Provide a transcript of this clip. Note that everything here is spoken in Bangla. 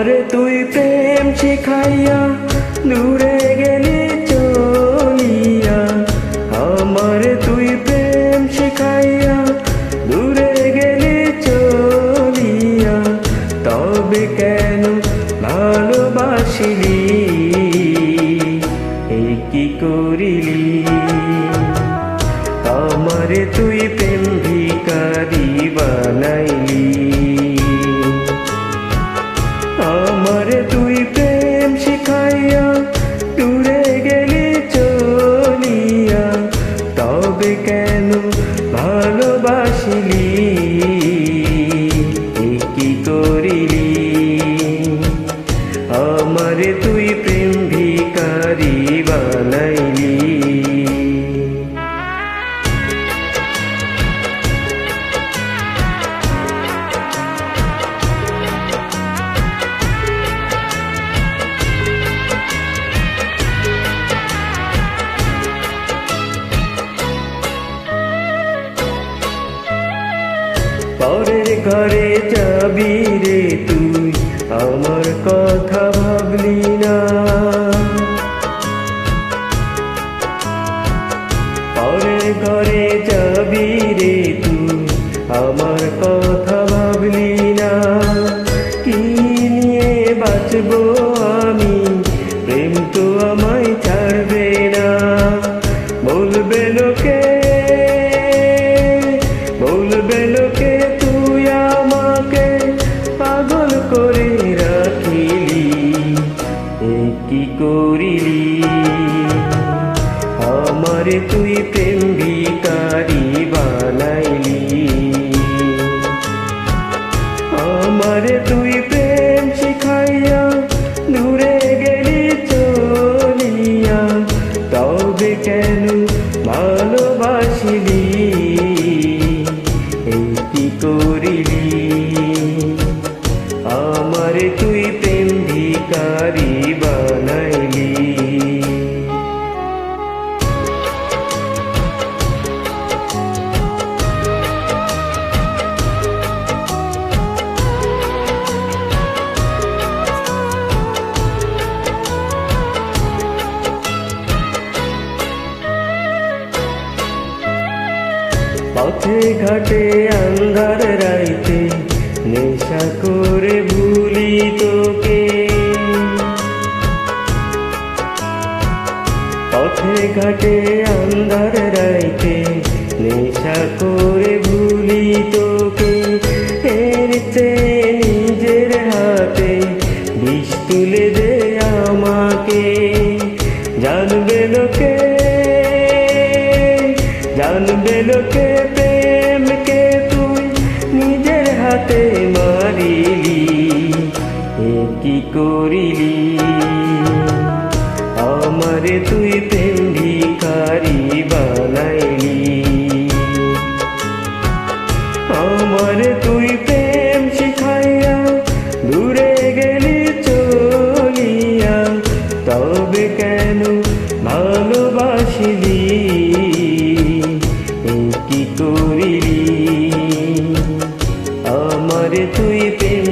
আমারে তুই প্রেম শিখাইয়া দূরে গেলি চলিয়া, আমারে তুই প্রেম শিখাইয়া দূরে গেলি চলিয়া, তবে কেন ভালোবাসিলি, এই কি করিলি? আমারে তুই প্রেম ভিখারি বানাইলি, আমারে তুই প্রেম শিখাইয়া দূরে গেলি চলিয়া, তবে কেন ভালোবাসিলি, এই কি করিলি? আমারে তুই প্রেম ভিখারি বানাইলি। পরের ঘরে যাবি রে তুই, আমার কথা ভাবলি না। পরের ঘরে যাবি রে তুই, আমার কথা ভাবলি না। কি নিয়ে বাঁচবো আমি, প্রেম তো আমায় ছাড়বে না। বলবে লোকে, বলবে লোকে তুই আমাকে পাগল করে রাখিলি, এই কি করিলি? আমারে তুই প্রেম ভিখারি বানাইলি, আমারে তুই প্রেম শিখাইয়া দূরে গেলি চলিয়া, তবে কেন ভালোবাসিলি, এই কি করিলি? আমারে তুই প্রেম ভিখারি বানাইলি। পথে ঘাটে আন্ধার রাইতে নেশা করে ভুলি তোকে, পথে ঘাটে আন্ধার রাইতে নেশা করে ভুলি তোকে। এর চেয়ে নিজের হাতে বিষ তুলে দে আমাকে, জানবে লোকে, জানবে লোকে প্রেমকে তুই নিজের হাতে মারিলি, এ কি করিলি? আমারে তুই প্রেম ভিখারি বানাইলি, আমারে তুই প্রেম শিখাইয়া দূরে গেলি চলিয়া, তবে কেন ভালোবাসিলি, কি করিলি? আমারে তুই প্রেম